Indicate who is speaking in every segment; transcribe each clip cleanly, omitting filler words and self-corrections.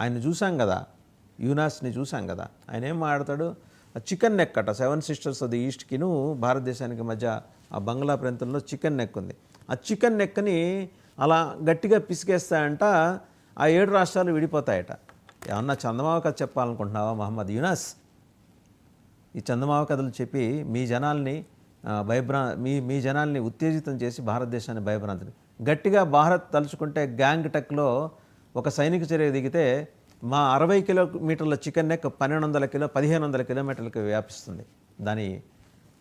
Speaker 1: ఆయన చూసాం కదా, యూనాస్ని చూసాం కదా. ఆయన ఏం మాట్లాడతాడు, చికెన్ నెక్ అట 7 సిస్టర్స్ ఆఫ్ ది ఈస్ట్కిను భారతదేశానికి మధ్య ఆ బంగ్లా ప్రాంతంలో చికెన్ నెక్ ఉంది. ఆ చికెన్ నెక్ని అలా గట్టిగా పిసికేస్తాయంట, ఆ 7 రాష్ట్రాలు విడిపోతాయట. ఏమన్నా చందమామ కథ చెప్పాలనుకుంటున్నావా మహమ్మద్ యూనస్? ఈ చందమామ కథలు చెప్పి మీ జనాల్ని మీ జనాల్ని ఉత్తేజితం చేసి భారతదేశాన్ని భయభ్రాంతులు. గట్టిగా భారత్ తలుచుకుంటే గ్యాంగ్ టెక్లో ఒక సైనిక చర్య దిగితే మా 60 కిలోమీటర్ల చికెన్ నెక్ 1500 కిలోమీటర్లకు వ్యాపిస్తుంది దాని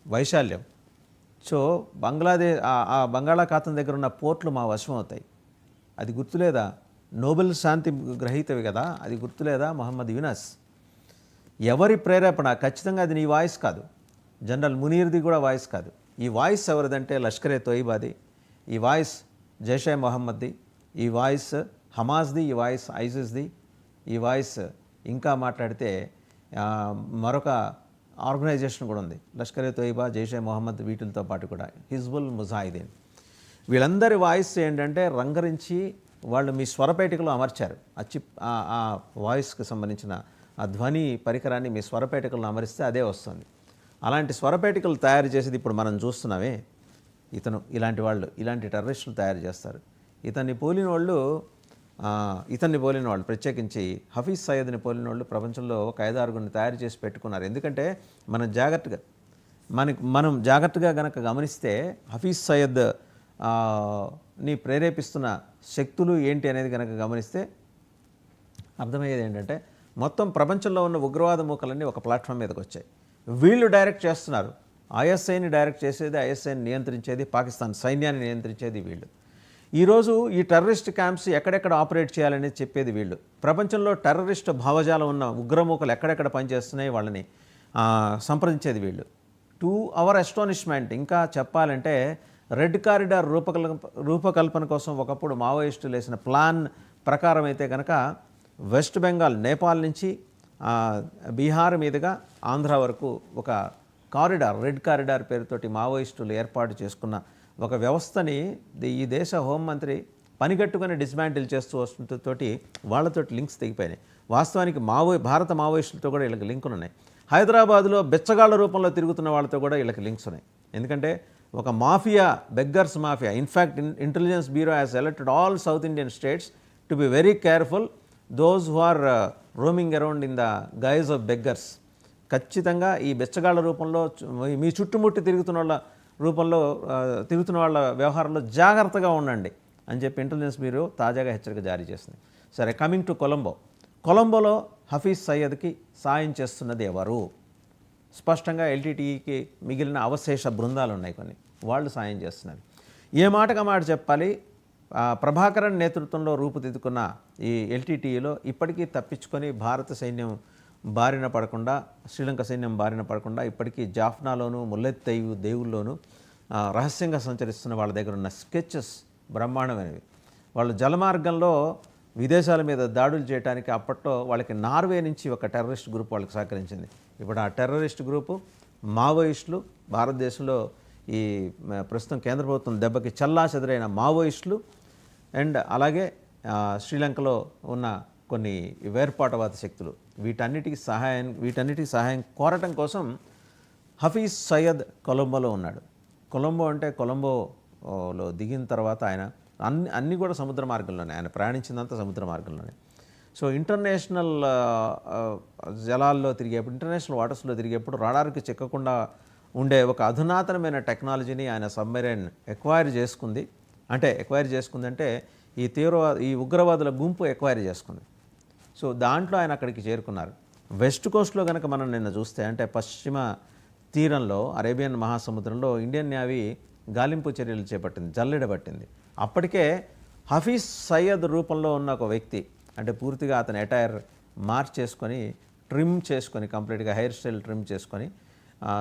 Speaker 1: వైశాల్యం. సో ఆ బంగాళాఖాతం దగ్గర ఉన్న పోర్ట్లు మా వశం అవుతాయి. అది గుర్తులేదా? నోబెల్ శాంతి గ్రహీతవి కదా, అది గుర్తులేదా మహమ్మద్ యూనస్? ఎవరి ప్రేరేపణ? ఖచ్చితంగా అది నీ వాయిస్ కాదు, జనరల్ మునీర్ది కూడా వాయిస్ కాదు. ఈ వాయిస్ ఎవరిదంటే లష్కరే తోయిబాది, ఈ వాయిస్ జైషే మొహమ్మద్ది, ఈ వాయిస్ హమాస్ది, ఈ వాయిస్ ఐసిస్ది, ఈ వాయిస్ ఇంకా మాట్లాడితే మరొక ఆర్గనైజేషన్ కూడా ఉంది, లష్కరే తోయిబా, జైషే మొహమ్మద్, వీటితో పాటు కూడా హిజ్బుల్ ముజాహిదీన్. వీళ్ళందరి వాయిస్ ఏంటంటే రంగరించి వాళ్ళు మీ స్వరపేటికలో అమర్చారు. ఆ వాయిస్కి సంబంధించిన ఆ ధ్వని పరికరాన్ని మీ స్వరపేటికలను అమరిస్తే అదే వస్తుంది. అలాంటి స్వరపేటికలు తయారు చేసేది ఇప్పుడు మనం చూస్తున్నామే. ఇలాంటి టెర్రరిస్టులు తయారు చేస్తారు. ఇతన్ని పోలిన వాళ్ళు ప్రత్యేకించి హఫీజ్ సయ్యద్ని పోలిన వాళ్ళు ప్రపంచంలో ఒక 5-6 తయారు చేసి పెట్టుకున్నారు. ఎందుకంటే మనం జాగ్రత్తగా గనక గమనిస్తే హఫీజ్ సయ్యద్ ని ప్రేరేపిస్తున్న శక్తులు ఏంటి అనేది కనుక గమనిస్తే అర్థమయ్యేది ఏంటంటే మొత్తం ప్రపంచంలో ఉన్న ఉగ్రవాద మూకలన్నీ ఒక ప్లాట్ఫామ్ మీదకి వచ్చాయి. వీళ్ళు డైరెక్ట్ చేస్తున్నారు. ఐఎస్ఐని డైరెక్ట్ చేసేది, ఐఎస్ఐని నియంత్రించేది, పాకిస్తాన్ సైన్యాన్ని నియంత్రించేది వీళ్ళు. ఈరోజు ఈ టెర్రరిస్ట్ క్యాంప్స్ ఎక్కడెక్కడ ఆపరేట్ చేయాలనేది చెప్పేది వీళ్ళు. ప్రపంచంలో టెర్రరిస్ట్ భావజాలం ఉన్న ఉగ్రమూకలు ఎక్కడెక్కడ పనిచేస్తున్నాయి వాళ్ళని సంప్రదించేది వీళ్ళు. టు అవర్ అస్టానిష్మెంట్ ఇంకా చెప్పాలంటే రెడ్ కారిడార్ రూపకల్పన కోసం ఒకప్పుడు మావోయిస్టులు వేసిన ప్లాన్ ప్రకారం అయితే కనుక వెస్ట్ బెంగాల్, నేపాల్ నుంచి బీహార్ మీదుగా ఆంధ్ర వరకు ఒక కారిడార్, రెడ్ కారిడార్ పేరుతోటి మావోయిస్టులు ఏర్పాటు చేసుకున్న ఒక వ్యవస్థని ఈ దేశ హోంమంత్రి పనిగట్టుకుని డిస్మాంటిల్ చేస్తూ వస్తుంటోటి వాళ్ళతోటి లింక్స్ తెగిపోయినాయి. వాస్తవానికి భారత మావోయిస్టులతో కూడా వీళ్ళకి లింకులు ఉన్నాయి. హైదరాబాద్లో బెచ్చగాళ్ల రూపంలో తిరుగుతున్న వాళ్ళతో కూడా వీళ్ళకి లింక్స్ ఉన్నాయి. ఎందుకంటే ఒక mafia, beggars mafia. In fact intelligence bureau has alerted all South Indian states to be very careful those who are roaming around in the guise of beggars. ఖచ్చితంగా ఈ బెచ్చగాళ్ల రూపంలో మీ చుట్టుముట్టి తిరుగుతున్న వాళ్ళ వ్యవహారంలో జాగ్రత్తగా ఉండండి అని చెప్పి ఇంటెలిజెన్స్ బ్యూరో తాజాగా హెచ్చరిక జారీ చేసింది. సరే, కమింగ్ టు కొలంబోలో హఫీజ్ సయ్యద్కి సాయం చేస్తున్నది ఎవరు? స్పష్టంగా ఎల్టీటీఈకి మిగిలిన అవశేష బృందాలు ఉన్నాయి కొన్ని, వాళ్ళు సాయం చేస్తున్నారు. ఏ మాటగా మాట చెప్పాలి, ప్రభాకరన్ నేతృత్వంలో రూపుదిద్దుకున్న ఈ ఎల్టీటీఈలో ఇప్పటికీ తప్పించుకొని భారత సైన్యం బారిన పడకుండా, శ్రీలంక సైన్యం బారిన పడకుండా ఇప్పటికీ జాఫ్నాలోను, ముల్లెత్తయ్యు, దేవుల్లోనూ రహస్యంగా సంచరిస్తున్న వాళ్ళ దగ్గర ఉన్న స్కెచెస్ బ్రహ్మాండమైనవి. వాళ్ళు జలమార్గంలో విదేశాల మీద దాడులు చేయడానికి అప్పట్లో వాళ్ళకి నార్వే నుంచి ఒక టెర్రరిస్ట్ గ్రూప్ వాళ్ళకి సహకరించింది. ఇప్పుడు ఆ టెర్రరిస్ట్ గ్రూపు మావోయిస్టులు, భారతదేశంలో ఈ ప్రస్తుతం కేంద్ర ప్రభుత్వం దెబ్బకి చల్లాచెదరైన మావోయిస్టులు అండ్ అలాగే శ్రీలంకలో ఉన్న కొన్ని వేర్పాటువాద శక్తులు, వీటన్నిటికీ సహాయం కోరటం కోసం హఫీజ్ సయ్యద్ కొలంబోలో ఉన్నాడు. కొలంబో అంటే కొలంబోలో దిగిన తర్వాత ఆయన అన్నీ కూడా సముద్ర మార్గంలోనే, ఆయన ప్రయాణించిందంతా సముద్ర మార్గంలోనే. సో ఇంటర్నేషనల్ జలాల్లో తిరిగేప్పుడు, ఇంటర్నేషనల్ వాటర్స్లో తిరిగేప్పుడు రాడార్కి చిక్కకుండా ఉండే ఒక అధునాతనమైన టెక్నాలజీని ఆయన సబ్మెరైన్ ఎక్వైర్ చేసుకుంది. అంటే ఈ ఉగ్రవాదుల గుంపు ఎక్వైర్ చేసుకుంది. సో దాంట్లో ఆయన అక్కడికి చేరుకున్నారు. వెస్ట్ కోస్ట్లో కనుక మనం నిన్న చూస్తే, అంటే పశ్చిమ తీరంలో అరేబియన్ మహాసముద్రంలో ఇండియన్ నేవీ గాలింపు చర్యలు చేపట్టింది, జల్లెడబట్టింది. అప్పటికే హఫీజ్ సయ్యద్ రూపంలో ఉన్న ఒక వ్యక్తి, అంటే పూర్తిగా అతని అటైర్ మార్చేసుకొని, ట్రిమ్ చేసుకొని, కంప్లీట్గా హెయిర్ స్టైల్ ట్రిమ్ చేసుకొని,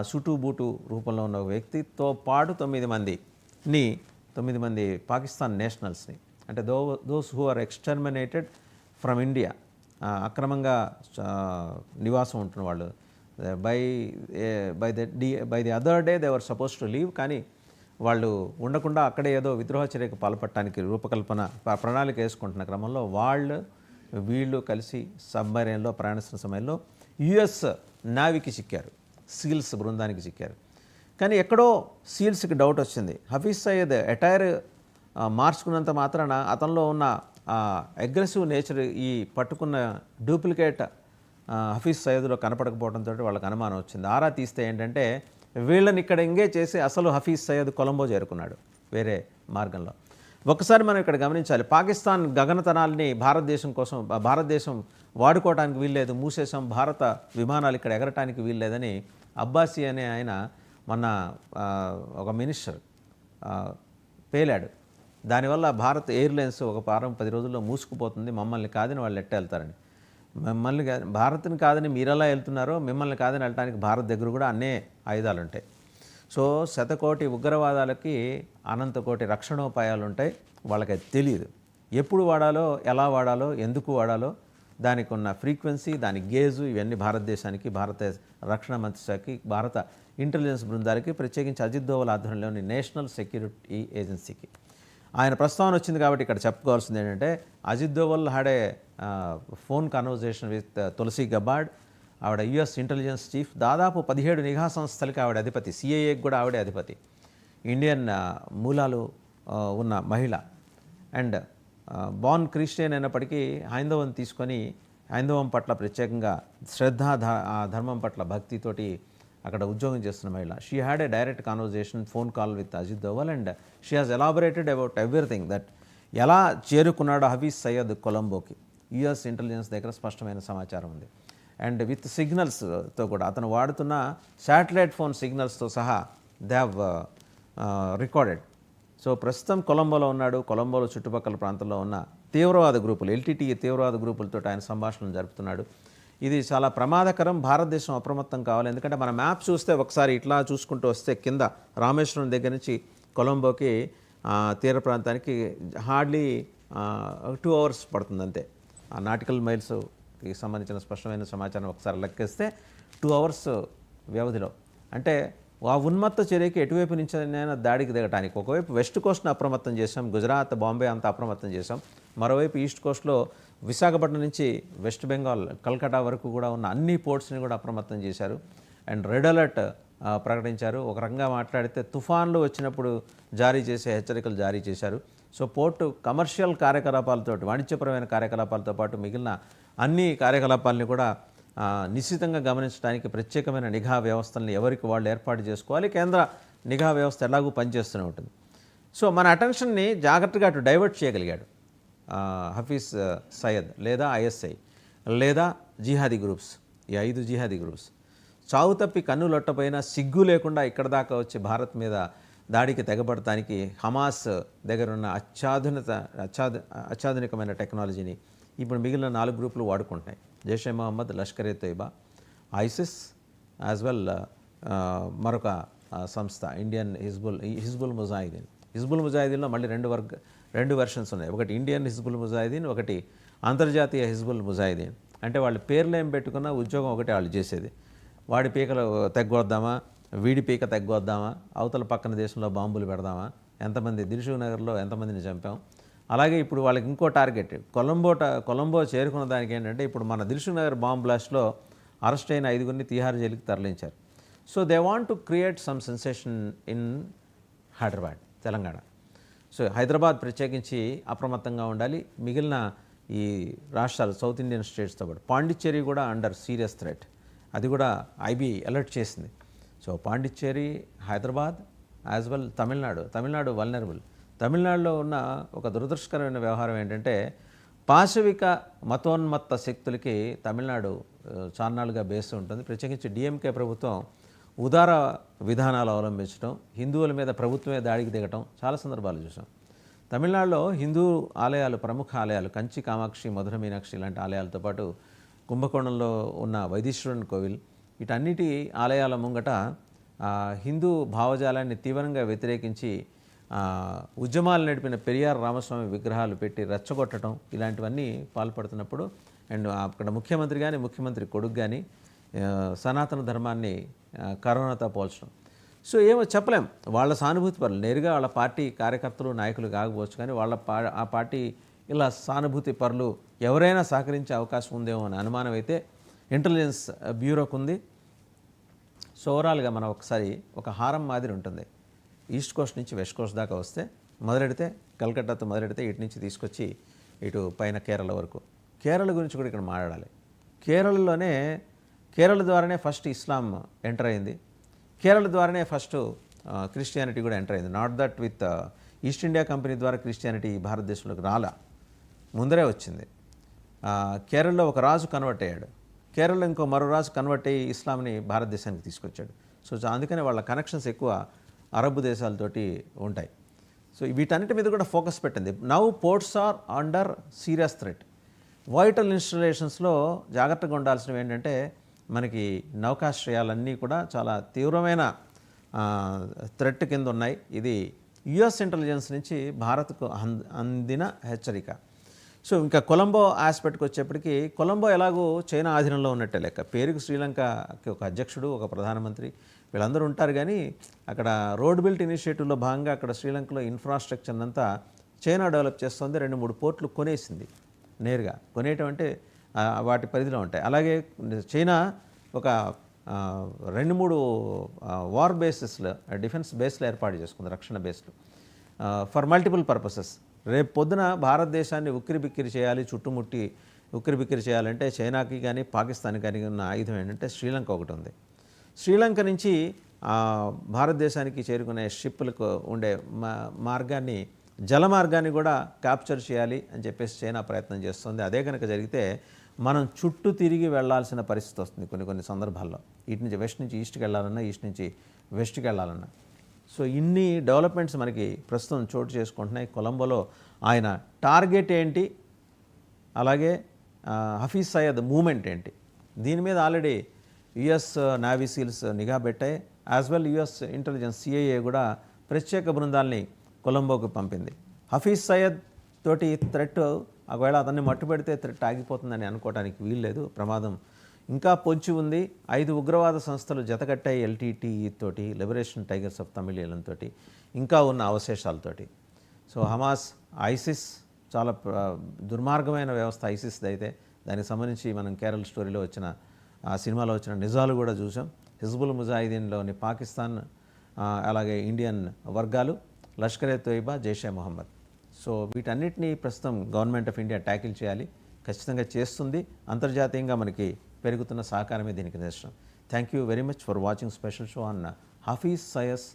Speaker 1: సుటు బూటు రూపంలో ఉన్న ఒక వ్యక్తితో పాటు 9 మంది పాకిస్తాన్ నేషనల్స్ని, అంటే those who are exterminated from India, అక్రమంగా నివాసం ఉంటున్న వాళ్ళు, by the other day they were supposed to leave, కానీ వాళ్ళు ఉండకుండా అక్కడే ఏదో విద్రోహ చర్యకు పాల్పడటానికి ప్రణాళిక వేసుకుంటున్న క్రమంలో వాళ్ళు వీళ్ళు కలిసి సబ్మరైన్లో ప్రయాణిస్తున్న సమయంలో యుఎస్ నావీకి చిక్కారు, సీల్స్ బృందానికి చిక్కారు. కానీ ఎక్కడో సీల్స్కి డౌట్ వచ్చింది. హఫీజ్ సయ్యద్ అటైర్ మార్చుకున్నంత మాత్రాన అతనిలో ఉన్న అగ్రెసివ్ నేచర్ ఈ పట్టుకున్న డూప్లికేట్ హఫీజ్ సయ్యద్లో కనపడకపోవడంతో వాళ్ళకి అనుమానం వచ్చింది. ఆరా తీస్తే ఏంటంటే వీళ్ళని ఇక్కడ ఎంగేజ్ చేసి అసలు హఫీజ్ సయ్యద్ కొలంబో చేరుకున్నాడు వేరే మార్గంలో. ఒకసారి మనం ఇక్కడ గమనించాలి, పాకిస్తాన్ గగనతనాల్ని భారతదేశం వాడుకోవడానికి వీల్లేదు, మూసేసాం, భారత విమానాలు ఇక్కడ ఎగరటానికి వీల్లేదని అబ్బాసీ అనే ఆయన మొన్న ఒక మినిస్టర్ పేలాడు. దానివల్ల భారత్ ఎయిర్లైన్స్ ఒక 10 రోజుల్లో మూసుకుపోతుంది, మమ్మల్ని కాదని వాళ్ళు ఎట్ట వెళ్తారని. భారత్ని కాదని మీరెలా వెళ్తున్నారో మిమ్మల్ని కాదని వెళ్ళడానికి భారత్ దగ్గర కూడా అన్నే ఆయుధాలు ఉంటాయి. సో శతకోటి ఉగ్రవాదాలకి అనంతకోటి రక్షణోపాయాలు ఉంటాయి. వాళ్ళకి అది తెలియదు, ఎప్పుడు వాడాలో, ఎలా వాడాలో, ఎందుకు వాడాలో, దానికి ఉన్న ఫ్రీక్వెన్సీ, దాని గేజు, ఇవన్నీ భారతదేశానికి, భారత రక్షణ మంత్రిశాఖకి, భారత ఇంటెలిజెన్స్ బృందాలకి, ప్రత్యేకించి అజిత్ దోవల్ ఆధ్వర్యంలోని నేషనల్ సెక్యూరిటీ ఏజెన్సీకి ఆయన ప్రస్తావన వచ్చింది. కాబట్టి ఇక్కడ చెప్పుకోవాల్సింది ఏంటంటే Ajit Doval had a phone conversation with Tulsi Gabbard. ఆవిడ యుఎస్ ఇంటెలిజెన్స్ చీఫ్, దాదాపు 17 నిఘా సంస్థలకి ఆవిడ అధిపతి, సిఐఏకి కూడా ఆవిడే అధిపతి, ఇండియన్ మూలాలు ఉన్న మహిళ అండ్ బార్న్ క్రిస్టియన్ అయినప్పటికీ హైందవం తీసుకొని హైందవం పట్ల ప్రత్యేకంగా శ్రద్ధ, ధర్మం పట్ల భక్తితోటి అక్కడ ఉద్యోగం చేస్తున్న మహిళ. She had a direct conversation phone call with Ajit Doval and she has elaborated about everything that ఎలా చేరుకున్నాడో హఫీజ్ సయ్యద్ కొలంబోకి యుఎస్ ఇంటెలిజెన్స్ దగ్గర స్పష్టమైన సమాచారం ఉంది. అండ్ విత్ సిగ్నల్స్తో కూడా అతను వాడుతున్న శాటిలైట్ ఫోన్ సిగ్నల్స్తో సహా దే హ్యావ్ రికార్డెడ్. సో ప్రస్తుతం కొలంబోలో ఉన్నాడు. కొలంబోలో చుట్టుపక్కల ప్రాంతంలో ఉన్న తీవ్రవాద గ్రూపులు, ఎల్టీటీఈ తీవ్రవాద గ్రూపులతో ఆయన సంభాషణలు జరుపుతున్నాడు. ఇది చాలా ప్రమాదకరం, భారతదేశం అప్రమత్తం కావాలి. ఎందుకంటే మన మ్యాప్ చూస్తే ఒకసారి ఇట్లా చూసుకుంటూ వస్తే కింద రామేశ్వరం దగ్గర నుంచి కొలంబోకి తీర ప్రాంతానికి హార్డ్లీ 2 hours పడుతుంది అంతే. ఆ నాటికల్ మైల్స్కి సంబంధించిన స్పష్టమైన సమాచారం ఒకసారి లెక్కేస్తే 2 hours వ్యవధిలో, అంటే ఆ ఉన్మత్త చర్యకి ఎటువైపు నుంచి అయినా దాడికి దిగటానికి ఒకవైపు వెస్ట్ కోస్ట్ను అప్రమత్తం చేశాం, గుజరాత్, బాంబే అంతా అప్రమత్తం చేశాం. మరోవైపు ఈస్ట్ కోస్ట్లో విశాఖపట్నం నుంచి వెస్ట్ బెంగాల్, కల్కటా వరకు కూడా ఉన్న అన్ని పోర్ట్స్ని కూడా అప్రమత్తం చేశారు అండ్ రెడ్ అలర్ట్ ప్రకటించారు. ఒక రకంగా మాట్లాడితే తుఫాన్లు వచ్చినప్పుడు జారీ చేసే హెచ్చరికలు జారీ చేశారు. సో పోర్టు కమర్షియల్ కార్యకలాపాలతో, వాణిజ్యపరమైన కార్యకలాపాలతో పాటు మిగిలిన అన్ని కార్యకలాపాలని కూడా నిశ్చితంగా గమనించడానికి ప్రత్యేకమైన నిఘా వ్యవస్థల్ని ఎవరికి వాళ్ళు ఏర్పాటు చేసుకోవాలి. కేంద్ర నిఘా వ్యవస్థ ఎలాగూ పనిచేస్తూనే ఉంటుంది. సో మన అటెన్షన్ని జాగ్రత్తగా అటు డైవర్ట్ చేయగలిగాడు హఫీజ్ సయ్యద్ లేదా ఐఎస్ఐ లేదా జిహాదీ గ్రూప్స్. ఈ 5 జిహాదీ గ్రూప్స్ చావు తప్పి కన్నులొట్టపోయినా సిగ్గు లేకుండా ఇక్కడ దాకా వచ్చి భారత్ మీద దాడికి తెగబడటానికి హమాస్ దగ్గర ఉన్న అత్యాధునికమైన టెక్నాలజీని ఇప్పుడు మిగిలిన 4 గ్రూపులు వాడుకుంటున్నాయి. జైషే మహమ్మద్, లష్కర్ ఎ తోయిబా, ఐసిస్ యాజ్ వెల్ మరొక సంస్థ ఇండియన్ హిజ్బుల్ ముజాహిదీన్. హిజ్బుల్ ముజాహిదీన్లో మళ్ళీ 2 వెర్షన్స్ ఉన్నాయి. ఒకటి ఇండియన్ హిజ్బుల్ ముజాహిదీన్, ఒకటి అంతర్జాతీయ హిజ్బుల్ ముజాహిదీన్. అంటే వాళ్ళ పేర్లు ఏం పెట్టుకున్నా ఉద్యోగం ఒకటే వాళ్ళు చేసేది. వాడి పీకలు తెగ్గొద్దామా, వీడి పీక తెగ్గొద్దామా, అవతల పక్కన దేశంలో బాంబులు పెడదామా, ఎంతమంది దిల్సుఖ్ నగర్లో ఎంతమందిని చంపాం. అలాగే ఇప్పుడు వాళ్ళకి ఇంకో టార్గెట్ కొలంబో చేరుకున్న దానికి ఏంటంటే ఇప్పుడు మన దిల్సుఖ్ నగర్ బాంబ్ బ్లాస్ట్లో అరెస్ట్ అయిన 5గురిని తిహార్ జైలుకి తరలించారు. So they want to create some sensation in Hyderabad, Telangana. So Hyderabad ప్రత్యేకించి అప్రమత్తంగా ఉండాలి. మిగిలిన ఈ రాష్ట్రాలు సౌత్ ఇండియన్ స్టేట్స్తో పాటు పాండిచ్చేరి కూడా అండర్ సీరియస్ థ్రెట్, అది కూడా ఐబీ అలర్ట్ చేసింది. So Pondicherry, Hyderabad as well Tamil Nadu vulnerable. తమిళనాడులో ఉన్న ఒక దురదృష్టకరమైన వ్యవహారం ఏంటంటే పాశవిక మతోన్మత్త శక్తులకి తమిళనాడు చాన్నాళ్ళుగా బేస్ ఉంటుంది. ప్రత్యేకించి డిఎంకే ప్రభుత్వం ఉదార విధానాలు అవలంబించడం, హిందువుల మీద ప్రభుత్వమే దాడికి దిగటం చాలా సందర్భాలు చూసాం. తమిళనాడులో హిందూ ఆలయాలు, ప్రముఖ ఆలయాలు కంచి కామాక్షి, మధుర మీనాక్షి లాంటి ఆలయాలతో పాటు కుంభకోణంలో ఉన్న వైదీశ్వరుని కోవిల్, వీటన్నిటి ఆలయాల ముంగట హిందూ భావజాలాన్ని తీవ్రంగా వ్యతిరేకించి ఉద్యమాలు నడిపిన పెరియార్ రామస్వామి విగ్రహాలు పెట్టి రెచ్చగొట్టడం, ఇలాంటివన్నీ పాల్పడుతున్నప్పుడు అండ్ అక్కడ ముఖ్యమంత్రి కానీ ముఖ్యమంత్రి కొడుకు కానీ సనాతన ధర్మాన్ని కరోనాతో పోల్చడం. సో ఏమో చెప్పలేం, వాళ్ళ సానుభూతి పరులు నేరుగా వాళ్ళ పార్టీ కార్యకర్తలు నాయకులు కాకపోవచ్చు, కానీ ఆ పార్టీ ఇలా సానుభూతి పరులు ఎవరైనా సహకరించే అవకాశం ఉందేమో అని అనుమానం అయితే ఇంటెలిజెన్స్ బ్యూరోకు ఉంది. సో ఓవరాల్గా మనం ఒకసారి ఒక హారం మాదిరి ఉంటుంది. ఈస్ట్ కోస్ట్ నుంచి వెస్ట్ కోస్ట్ దాకా వస్తే మొదలెడితే కలకట్టాతో మొదలెడితే ఇటు నుంచి తీసుకొచ్చి ఇటు పైన కేరళ వరకు. కేరళ గురించి కూడా ఇక్కడ మాట్లాడాలి. కేరళ ద్వారానే ఫస్ట్ ఇస్లాం ఎంటర్ అయింది. కేరళ ద్వారానే ఫస్ట్ క్రిస్టియానిటీ కూడా ఎంటర్ అయింది. Not that with east India company ద్వారా క్రిస్టియానిటీ భారతదేశంలోకి రాలా, ముందరే వచ్చింది. కేరళలో ఒక రాజు కన్వర్ట్ అయ్యాడు. కేరళలో ఇంకో మరో రాజు కన్వర్ట్ అయ్యి ఇస్లాంని భారతదేశానికి తీసుకొచ్చాడు. సో అందుకనే వాళ్ళ కనెక్షన్స్ ఎక్కువ అరబ్ దేశాలతోటి ఉంటాయి. సో వీటన్నిటి మీద కూడా ఫోకస్ పెట్టింది. Now ports are under serious threat. Vital ఇన్స్టాలేషన్స్లో జాగ్రత్తగా ఉండాల్సినవి ఏంటంటే మనకి నౌకాశ్రయాలన్నీ కూడా చాలా తీవ్రమైన థ్రెట్ కింద ఉన్నాయి. ఇది యుఎస్ ఇంటెలిజెన్స్ నుంచి భారత్కు అందిన హెచ్చరిక. సో ఇంకా కొలంబో ఆస్పెక్ట్కి వచ్చేప్పటికి కొలంబో ఎలాగో చైనా ఆధీనంలో ఉన్నట్టే లెక్క. పేరుకు శ్రీలంకకి ఒక అధ్యక్షుడు, ఒక ప్రధానమంత్రి వీళ్ళందరూ ఉంటారు. కానీ అక్కడ రోడ్ బిల్ట్ ఇనిషియేటివ్లో భాగంగా అక్కడ శ్రీలంకలో ఇన్ఫ్రాస్ట్రక్చర్ అంతా చైనా డెవలప్ చేస్తుంది. 2-3 పోర్ట్లు కొనేసింది. నేరుగా కొనేయటం అంటే వాటి పరిధిలో ఉంటాయి. అలాగే చైనా ఒక 2-3 వార్ బేసెస్లో డిఫెన్స్ బేస్లు ఏర్పాటు చేసుకుంది, రక్షణ బేస్లు ఫర్ మల్టిపుల్ పర్పసెస్. రేపు పొద్దున భారతదేశాన్ని ఉక్కిరిబిక్కిరి చేయాలి, చుట్టుముట్టి ఉక్కిరిబిక్కిరి చేయాలంటే చైనాకి కానీ పాకిస్తాన్కి కానీ ఉన్న ఆయుధం ఏంటంటే శ్రీలంక ఒకటి ఉంది. శ్రీలంక నుంచి భారతదేశానికి చేరుకునే షిప్పులకు ఉండే మార్గాన్ని, జల మార్గాన్ని కూడా క్యాప్చర్ చేయాలి అని చెప్పేసి చైనా ప్రయత్నం చేస్తుంది. అదే కనుక జరిగితే మనం చుట్టూ తిరిగి వెళ్లాల్సిన పరిస్థితి వస్తుంది కొన్ని సందర్భాల్లో. ఇటు నుంచి వెస్ట్ నుంచి ఈస్ట్కి వెళ్ళాలన్నా, ఈస్ట్ నుంచి వెస్ట్కి వెళ్ళాలన్నా. సో ఇన్ని డెవలప్మెంట్స్ మనకి ప్రస్తుతం చోటు చేసుకుంటున్నాయి. కొలంబోలో ఆయన టార్గెట్ ఏంటి, అలాగే హఫీజ్ సయ్యద్ మూమెంట్ ఏంటి, దీని మీద ఆల్రెడీ యుఎస్ నావీ సీల్స్ నిఘా పెట్టాయి. As well US intelligence CIA కూడా ప్రత్యేక బృందాల్ని కొలంబోకి పంపింది. హఫీజ్ సయ్యద్ తోటి థ్రెట్, ఒకవేళ అతన్ని మట్టుపెడితే థ్రెట్ ఆగిపోతుందని అనుకోవడానికి వీల్లేదు. ప్రమాదం ఇంకా పొంచి ఉంది. 5 ఉగ్రవాద సంస్థలు జతకట్టాయి ఎల్టీటీఈ తోటి, లిబరేషన్ టైగర్స్ ఆఫ్ తమిళియన్ తోటి, ఇంకా ఉన్న అవశేషాలతోటి. సో హమాస్, ఐసిస్ చాలా దుర్మార్గమైన వ్యవస్థ ఐసిస్ది. అయితే దానికి సంబంధించి మనం కేరళ స్టోరీలో వచ్చిన ఆ సినిమాలో వచ్చిన నిజాలు కూడా చూసాం. హిజ్బుల్ ముజాహిదీన్లోని పాకిస్తాన్, అలాగే ఇండియన్ వర్గాలు, లష్కరే తోయిబా, జైషే మొహమ్మద్. సో వీటన్నిటినీ ప్రస్తుతం గవర్నమెంట్ ఆఫ్ ఇండియా ట్యాకిల్ చేయాలి, ఖచ్చితంగా చేస్తుంది. అంతర్జాతీయంగా మనకి పెరుగుతున్న సహకారమే దీనికి నిదర్శనం. Thank you very much for watching special show on Hafiz Syed